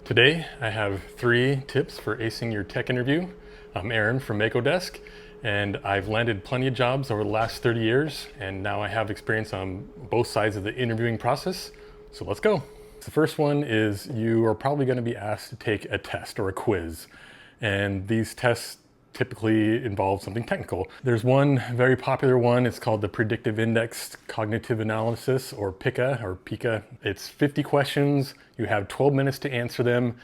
Today, I have 3 tips for acing your tech interview. I'm Aaron from Mako-Desk, and I've landed plenty of jobs over the last 30 years, and now I have experience on both sides of the interviewing process. So let's go. The first one is you are probably going to be asked to take a test or a quiz, and these tests typically involve something technical. There's one very popular one. It's called the Predictive Index Cognitive Analysis, or PICA, It's 50 questions. You have 12 minutes to answer them.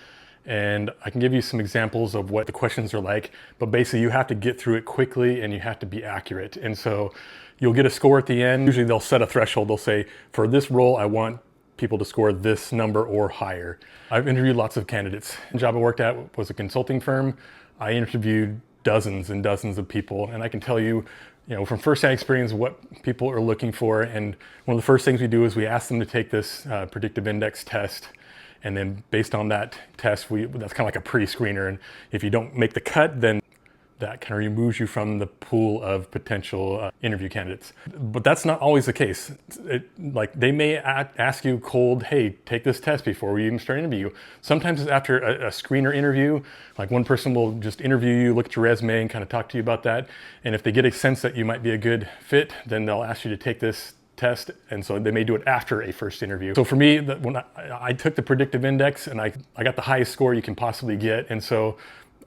And I can give you some examples of what the questions are like, but basically you have to get through it quickly and you have to be accurate. And so you'll get a score at the end. Usually they'll set a threshold. They'll say, for this role, I want people to score this number or higher. I've interviewed lots of candidates. The job I worked at was a consulting firm. I interviewed dozens and dozens of people, and I can tell you, from firsthand experience what people are looking for. And one of the first things we do is we ask them to take this predictive index test, and then based on that test, that's kind of like a pre-screener. And if you don't make the cut, then that kind of removes you from the pool of potential interview candidates. But that's not always the case. Like they may ask you cold, hey, take this test before we even start interview you. Sometimes it's after a screener interview, like one person will just interview you, look at your resume and kind of talk to you about that. And if they get a sense that you might be a good fit, then they'll ask you to take this test, and so they may do it after a first interview. So for me, when I took the predictive index and I got the highest score you can possibly get, and so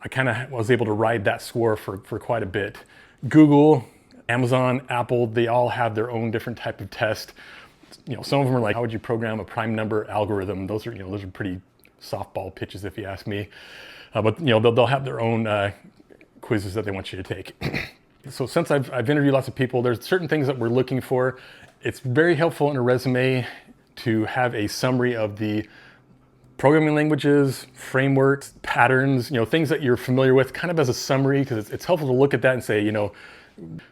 I kind of was able to ride that score for quite a bit. Google, Amazon, Apple, they all have their own different type of test. Some of them are like, how would you program a prime number algorithm? Those are pretty softball pitches if you ask me. But they'll have their own quizzes that they want you to take. So since I've interviewed lots of people, there's certain things that we're looking for. It's very helpful in a resume to have a summary of the programming languages, frameworks, patterns, things that you're familiar with, kind of as a summary, because it's helpful to look at that and say, oh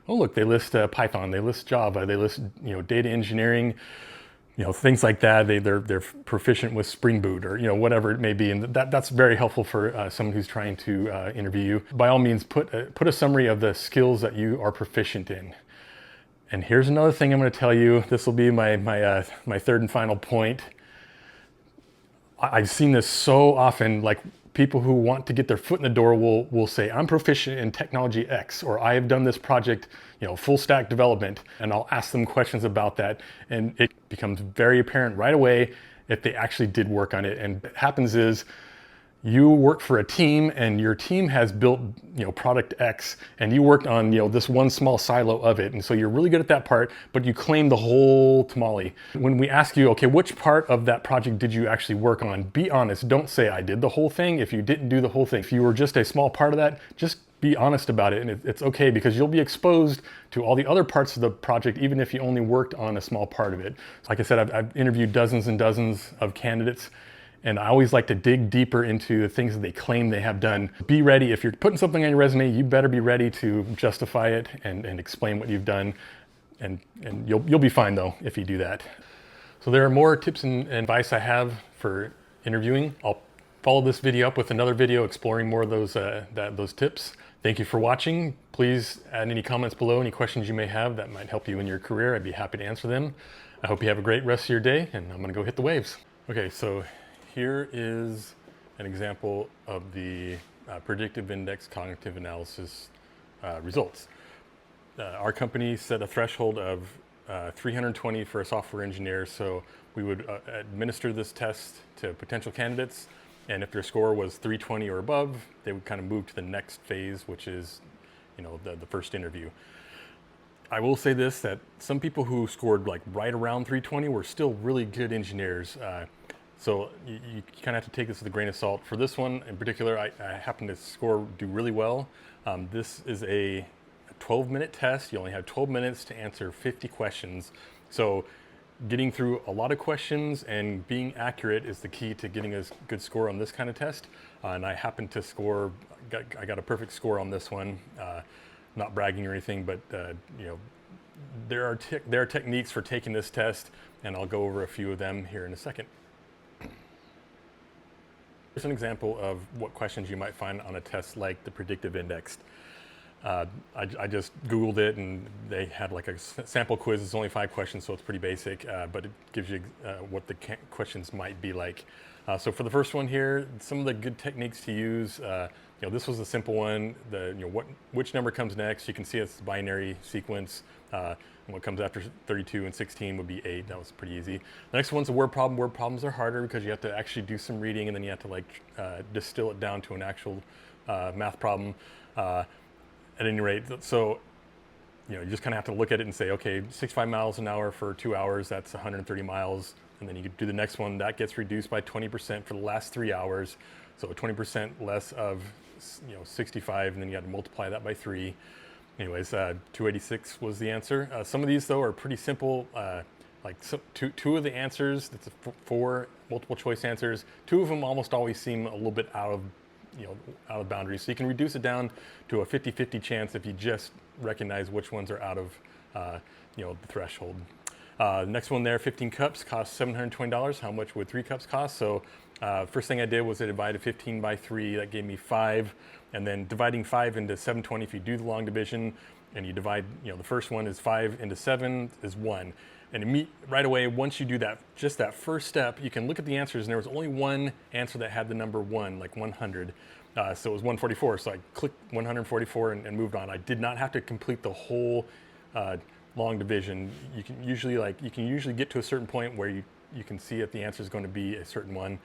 look, they list Python, they list Java, they list data engineering, things like that. They're proficient with Spring Boot or whatever it may be, and that's very helpful for someone who's trying to interview you. By all means, put a summary of the skills that you are proficient in. And here's another thing I'm going to tell you. This will be my third and final point. I've seen this so often, like people who want to get their foot in the door will say, I'm proficient in technology X, or I have done this project, full stack development, and I'll ask them questions about that. And it becomes very apparent right away if they actually did work on it. And what happens is you work for a team and your team has built product X, and you worked on this one small silo of it, and so you're really good at that part, but you claim the whole tamale. When we ask you, okay, which part of that project did you actually work on, be honest. Don't say I did the whole thing if you didn't do the whole thing. If you were just a small part of that, just be honest about it, and it's okay, because you'll be exposed to all the other parts of the project even if you only worked on a small part of it. Like I said, I've interviewed dozens and dozens of candidates, and I always like to dig deeper into the things that they claim they have done. Be ready. If you're putting something on your resume, you better be ready to justify it and explain what you've done. And you'll be fine though if you do that. So there are more tips and advice I have for interviewing. I'll follow this video up with another video exploring more of those tips. Thank you for watching. Please add any comments below, any questions you may have that might help you in your career. I'd be happy to answer them. I hope you have a great rest of your day, and I'm gonna go hit the waves. Okay, so here is an example of the predictive index cognitive analysis results. Our company set a threshold of 320 for a software engineer, so we would administer this test to potential candidates, and if their score was 320 or above, they would kind of move to the next phase, which is the first interview. I will say this, that some people who scored like right around 320 were still really good engineers. So you kind of have to take this with a grain of salt. For this one in particular, I happen to do really well. This is a 12-minute test. You only have 12 minutes to answer 50 questions. So getting through a lot of questions and being accurate is the key to getting a good score on this kind of test. And I happen to I got a perfect score on this one. Not bragging or anything, but there are techniques for taking this test, and I'll go over a few of them here in a second. Here's an example of what questions you might find on a test like the predictive index. I just Googled it, and they had like a sample quiz. It's only 5 questions, so it's pretty basic, but it gives you what the questions might be like. So for the first one here, some of the good techniques to use. This was a simple one. Which number comes next? You can see it's a binary sequence. And what comes after 32 and 16 would be 8. That was pretty easy. The next one's a word problem. Word problems are harder because you have to actually do some reading, and then you have to distill it down to an actual math problem. At any rate, so you just kind of have to look at it and say, okay, 65 miles an hour for 2 hours, that's 130 miles. And then you could do the next one, that gets reduced by 20% for the last 3 hours. So 20% less of 65, and then you have to multiply that by 3. Anyways, 286 was the answer. Some of these, though, are pretty simple. Two of the answers, that's 4 multiple choice answers. 2 of them almost always seem a little bit out of boundaries. So you can reduce it down to a 50-50 chance if you just recognize which ones are out of the threshold. Next one there, 15 cups cost $720. How much would 3 cups cost? So first thing I did was I divided 15 by 3. That gave me 5. And then dividing 5 into 720, if you do the long division and you divide, the first one is 5 into 7 is 1. And right away, once you do that, just that first step, you can look at the answers, and there was only one answer that had the number 1, like 100. So it was 144. So I clicked 144 and moved on. I did not have to complete the whole long division. You can usually get to a certain point where you can see if the answer is going to be a certain one.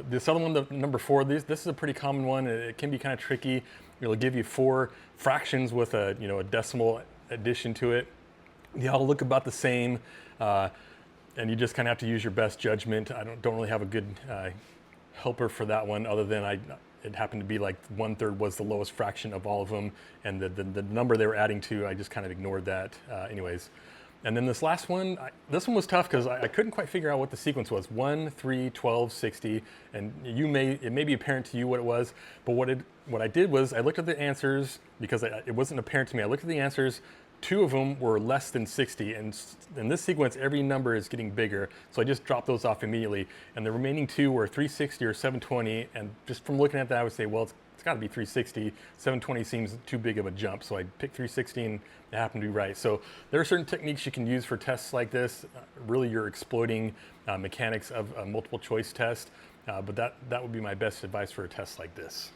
This other one, the number 4, this is a pretty common one. It can be kind of tricky. It'll give you 4 fractions with a decimal addition to it. They all look about the same, and you just kind of have to use your best judgment. I don't really have a good helper for that one, other than it happened to be like 1/3 was the lowest fraction of all of them, and the number they were adding to, I just kind of ignored that anyways. And then this last one, this one was tough because I couldn't quite figure out what the sequence was. 1, 3, 12, 60, and it may be apparent to you what it was, but what I did was I looked at the answers because it wasn't apparent to me. I looked at the answers. 2 of them were less than 60, and in this sequence, every number is getting bigger, so I just dropped those off immediately. And the remaining 2 were 360 or 720, and just from looking at that, I would say, well, it's got to be 360. 720 seems too big of a jump, so I picked 360, and it happened to be right. So there are certain techniques you can use for tests like this. Really, you're exploiting mechanics of a multiple choice test, but that would be my best advice for a test like this.